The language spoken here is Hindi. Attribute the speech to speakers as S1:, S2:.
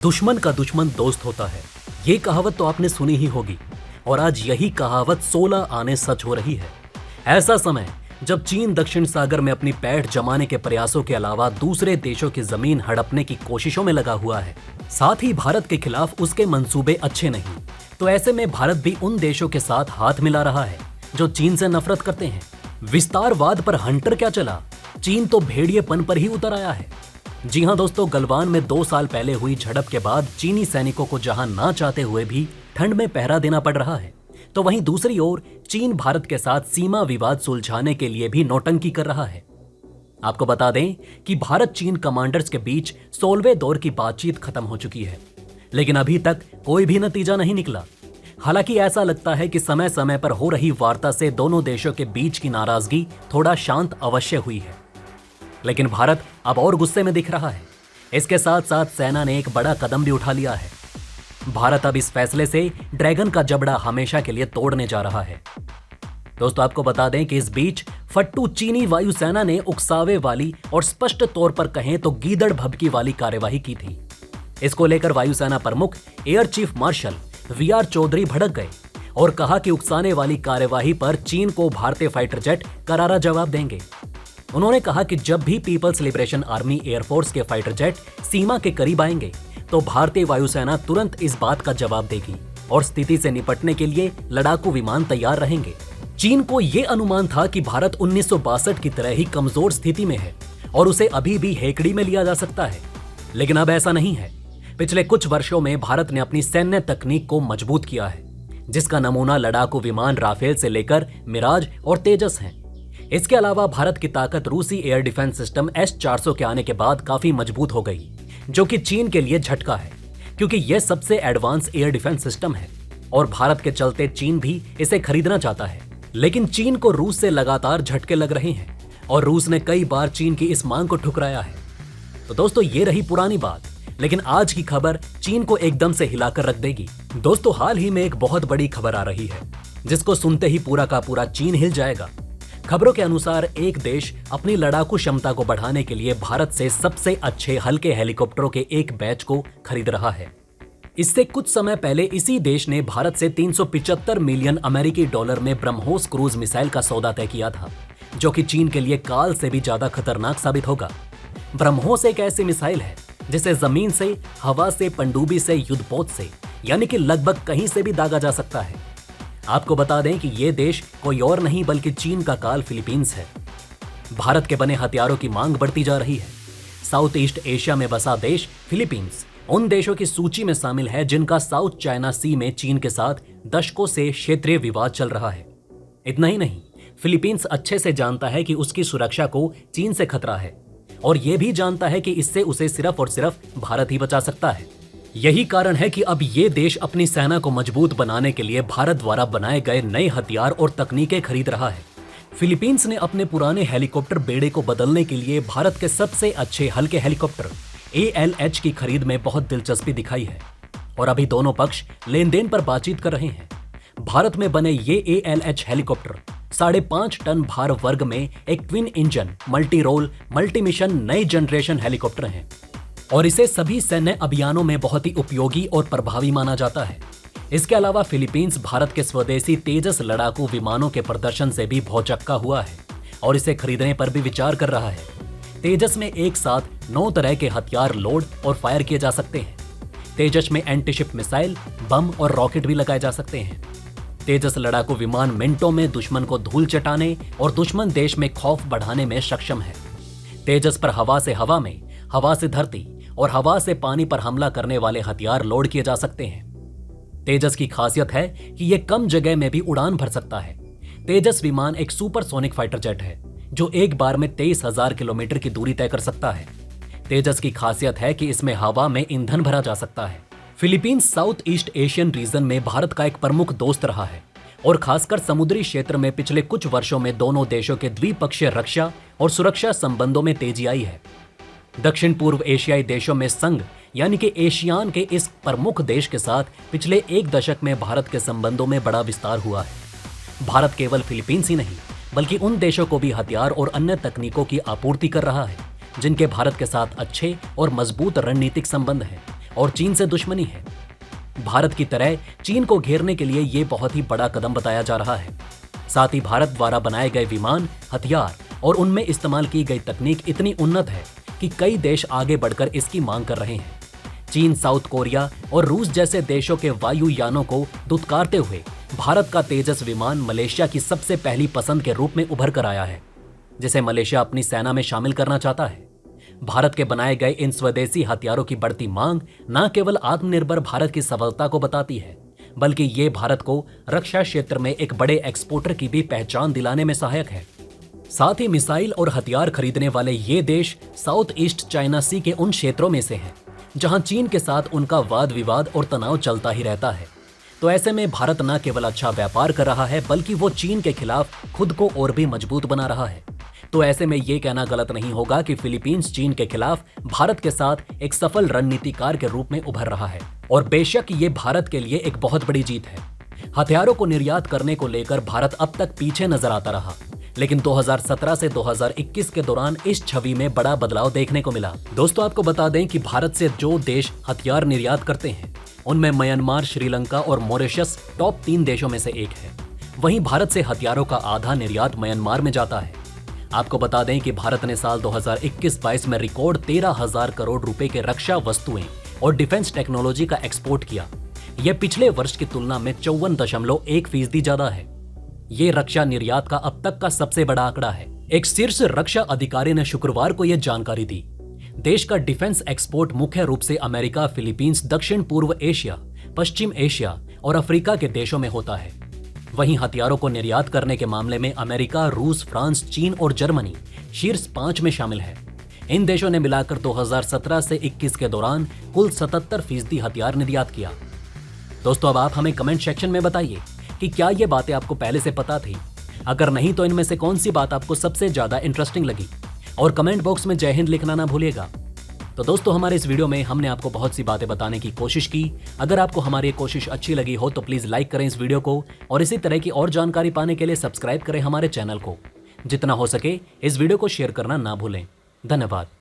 S1: दुश्मन का दुश्मन दोस्त होता है। ये कहावत तो आपने सुनी ही होगी और आज यही कहावत 16 आने सच हो रही है। ऐसा समय जब चीन दक्षिण सागर में अपनी पैठ जमाने के प्रयासों के अलावा दूसरे देशों की जमीन हड़पने की कोशिशों में लगा हुआ है, साथ ही भारत के खिलाफ उसके मंसूबे अच्छे नहीं। तो ऐसे में भारत भी उन देशों के साथ हाथ मिला रहा है जो चीन से नफरत करते हैं। विस्तारवाद पर हंटर क्या चला, चीन तो भेड़िएपन पर ही उतर आया है। जी हां दोस्तों, गलवान में 2 साल पहले हुई झड़प के बाद चीनी सैनिकों को जहां ना चाहते हुए भी ठंड में पहरा देना पड़ रहा है, तो वहीं दूसरी ओर चीन भारत के साथ सीमा विवाद सुलझाने के लिए भी नौटंकी कर रहा है। आपको बता दें कि भारत चीन कमांडर्स के बीच 16वें दौर की बातचीत खत्म हो चुकी है, लेकिन अभी तक कोई भी नतीजा नहीं निकला। हालांकि ऐसा लगता है कि समय समय पर हो रही वार्ता से दोनों देशों के बीच की नाराजगी थोड़ा शांत अवश्य हुई है, लेकिन भारत अब और गुस्से में दिख रहा है। इसके साथ साथ सेना ने एक बड़ा कदम भी उठा लिया है। भारत अब इस फैसले से ड्रैगन का जबड़ा हमेशा के लिए तोड़ने जा रहा है। दोस्तों, आपको बता दें कि इस बीच फट्टू चीनी वायुसेना ने उकसावे वाली और स्पष्ट तौर पर कहें तो गीदड़ भभकी वाली कार्यवाही की थी। इसको लेकर वायुसेना प्रमुख air chief marshal VR Chaudhari भड़क गए और कहा कि उकसाने वाली कार्यवाही पर चीन को भारतीय फाइटर जेट करारा जवाब देंगे। उन्होंने कहा कि जब भी पीपल्स लिबरेशन आर्मी एयरफोर्स के फाइटर जेट सीमा के करीब आएंगे तो भारतीय वायुसेना तुरंत इस बात का जवाब देगी और स्थिति से निपटने के लिए लड़ाकू विमान तैयार रहेंगे। चीन को यह अनुमान था कि भारत 1962 की तरह ही कमजोर स्थिति में है और उसे अभी भी हेकड़ी में लिया जा सकता है, लेकिन अब ऐसा नहीं है। पिछले कुछ वर्षों में भारत ने अपनी सैन्य तकनीक को मजबूत किया है, जिसका नमूना लड़ाकू विमान राफेल से लेकर मिराज और तेजस हैं। इसके अलावा भारत की ताकत रूसी एयर डिफेंस सिस्टम S-400 के आने के बाद काफी मजबूत हो गई, जो कि चीन के लिए झटका है, क्योंकि यह सबसे एडवांस एयर डिफेंस सिस्टम है और भारत के चलते चीन भी इसे खरीदना चाहता है। लेकिन चीन को रूस से लगातार झटके लग रहे हैं और रूस ने कई बार चीन की इस मांग को ठुकराया है। तो दोस्तों, ये रही पुरानी बात, लेकिन आज की खबर चीन को एकदम से हिलाकर रख देगी। दोस्तों, हाल ही में एक बहुत बड़ी खबर आ रही है जिसको सुनते ही पूरा का पूरा चीन हिल जाएगा। खबरों के अनुसार एक देश अपनी लड़ाकू क्षमता को बढ़ाने के लिए भारत से सबसे अच्छे हल्के हेलीकॉप्टरों के एक बैच को खरीद रहा है। इससे कुछ समय पहले इसी देश ने भारत से 375 मिलियन अमेरिकी डॉलर में ब्रह्मोस क्रूज मिसाइल का सौदा तय किया था, जो कि चीन के लिए काल से भी ज्यादा खतरनाक साबित होगा। ब्रह्मोस एक ऐसी मिसाइल है जिसे जमीन से, हवा से, पनडुब्बी से, युद्धपोत से, यानी कि लगभग कहीं से भी दागा जा सकता है। आपको बता दें कि ये देश कोई और नहीं बल्कि चीन का काल फिलीपींस है। भारत के बने हथियारों की मांग बढ़ती जा रही है। साउथ ईस्ट एशिया में बसा देश फिलीपींस उन देशों की सूची में शामिल है जिनका साउथ चाइना सी में चीन के साथ दशकों से क्षेत्रीय विवाद चल रहा है। इतना ही नहीं, फिलीपींस अच्छे से जानता है कि उसकी सुरक्षा को चीन से खतरा है और यह भी जानता है कि इससे उसे सिर्फ और सिर्फ भारत ही बचा सकता है। यही कारण है कि अब ये देश अपनी सेना को मजबूत बनाने के लिए भारत द्वारा बनाए गए नए हथियार और तकनीकें खरीद रहा है। फिलीपींस ने अपने पुराने हेलीकॉप्टर बेड़े को बदलने के लिए भारत के सबसे अच्छे हल्के हेलीकॉप्टर ALH की खरीद में बहुत दिलचस्पी दिखाई है और अभी दोनों पक्ष लेन देन पर बातचीत कर रहे हैं। भारत में बने ये ALH हेलीकॉप्टर 5.5 टन भार वर्ग में एक twin engine multi role multi mission नई जनरेशन हेलीकॉप्टर हैं और इसे सभी सैन्य अभियानों में बहुत ही उपयोगी और प्रभावी माना जाता है। इसके अलावा फिलीपींस भारत के स्वदेशी तेजस लड़ाकू विमानों के प्रदर्शन से भी भौचक्का हुआ है और इसे खरीदने पर भी विचार कर रहा है। तेजस में एक साथ 9 तरह के हथियार लोड और फायर किए जा सकते हैं। तेजस में एंटीशिप मिसाइल, बम और रॉकेट भी लगाए जा सकते हैं। तेजस लड़ाकू विमान मिनटों में दुश्मन को धूल चटाने और दुश्मन देश में खौफ बढ़ाने में सक्षम है। तेजस पर हवा से हवा में, हवा से धरती और हवा से पानी पर हमला करने वाले हथियार लोड किए जा सकते हैं। तेजस की खासियत है कि यह कम जगह में भी उड़ान भर सकता है। तेजस विमान एक सुपरसोनिक फाइटर जेट है जो एक बार में 23,000 किलोमीटर की दूरी तय कर सकता है। तेजस की खासियत है कि इसमें हवा में ईंधन भरा जा सकता है। Philippines south east Asian region में भारत का एक प्रमुख दोस्त रहा है और खासकर समुद्री क्षेत्र में पिछले कुछ वर्षों में दोनों देशों के द्विपक्षीय रक्षा और सुरक्षा संबंधों में तेजी आई है। दक्षिण पूर्व एशियाई देशों में संघ यानी कि एशियान के इस प्रमुख देश के साथ पिछले 1 दशक में भारत के संबंधों में बड़ा विस्तार हुआ है। भारत केवल फिलीपींस ही नहीं बल्कि उन देशों को भी हथियार और अन्य तकनीकों की आपूर्ति कर रहा है जिनके भारत के साथ अच्छे और मजबूत रणनीतिक संबंध हैं और चीन से दुश्मनी है। भारत की तरह चीन को घेरने के लिए ये बहुत ही बड़ा कदम बताया जा रहा है। साथ ही भारत द्वारा बनाए गए विमान, हथियार और उनमें इस्तेमाल की गई तकनीक इतनी उन्नत है कि कई देश आगे बढ़कर इसकी मांग कर रहे हैं। चीन, साउथ कोरिया और रूस जैसे देशों के वायुयानों को दुत्कारते हुए भारत का तेजस विमान मलेशिया की सबसे पहली पसंद के रूप में उभर कर आया है, जिसे मलेशिया अपनी सेना में शामिल करना चाहता है। भारत के बनाए गए इन स्वदेशी हथियारों की बढ़ती मांग न केवल आत्मनिर्भर भारत की सफलता को बताती है, बल्कि ये भारत को रक्षा क्षेत्र में एक बड़े एक्सपोर्टर की भी पहचान दिलाने में सहायक है। साथ ही मिसाइल और हथियार खरीदने वाले ये देश साउथ ईस्ट चाइना सी के उन क्षेत्रों में से हैं जहां चीन के साथ उनका वाद विवाद और तनाव चलता ही रहता है। तो ऐसे में भारत न केवल अच्छा व्यापार कर रहा है, बल्कि वो चीन के खिलाफ खुद को और भी मजबूत बना रहा है। तो ऐसे में ये कहना गलत नहीं होगा कि फिलीपींस चीन के खिलाफ भारत के साथ एक सफल रणनीतिकार के रूप में उभर रहा है। और बेशक ये भारत के लिए एक बहुत बड़ी जीत है। हथियारों को निर्यात करने को लेकर भारत अब तक पीछे नजर आता रहा, लेकिन 2017 से 2021 के दौरान इस छवि में बड़ा बदलाव देखने को मिला। दोस्तों, आपको बता दें कि भारत से जो देश हथियार निर्यात करते हैं उनमें म्यांमार, श्रीलंका और मॉरिशस टॉप 3 देशों में से एक है। वहीं भारत से हथियारों का आधा निर्यात म्यांमार में जाता है। आपको बता दें कि भारत ने साल 2021-22 में रिकॉर्ड 13,000 करोड़ रुपए के रक्षा वस्तुएं और डिफेंस टेक्नोलॉजी का एक्सपोर्ट किया। यह पिछले वर्ष की तुलना में 54.1% ज्यादा है। ये रक्षा निर्यात का अब तक का सबसे बड़ा आंकड़ा है। एक शीर्ष रक्षा अधिकारी ने शुक्रवार को यह जानकारी दी। देश का डिफेंस एक्सपोर्ट मुख्य रूप से अमेरिका, फिलीपींस, दक्षिण पूर्व एशिया, पश्चिम एशिया और अफ्रीका के देशों में होता है। वहीं हथियारों को निर्यात करने के मामले में अमेरिका, रूस, फ्रांस, चीन और जर्मनी शीर्ष 5 में शामिल है। इन देशों ने मिलाकर 2017 से 21 के दौरान कुल 77% हथियार निर्यात किया। दोस्तों, अब आप हमें कमेंट सेक्शन में बताइए कि क्या ये बातें आपको पहले से पता थी? अगर नहीं तो इनमें से कौन सी बात आपको सबसे ज्यादा इंटरेस्टिंग लगी? और कमेंट बॉक्स में जय हिंद लिखना ना भूलिएगा। तो दोस्तों, हमारे इस वीडियो में हमने आपको बहुत सी बातें बताने की कोशिश की। अगर आपको हमारी ये कोशिश अच्छी लगी हो तो प्लीज लाइक करें इस वीडियो को, और इसी तरह की और जानकारी पाने के लिए सब्सक्राइब करें हमारे चैनल को। जितना हो सके इस वीडियो को शेयर करना ना भूलें। धन्यवाद।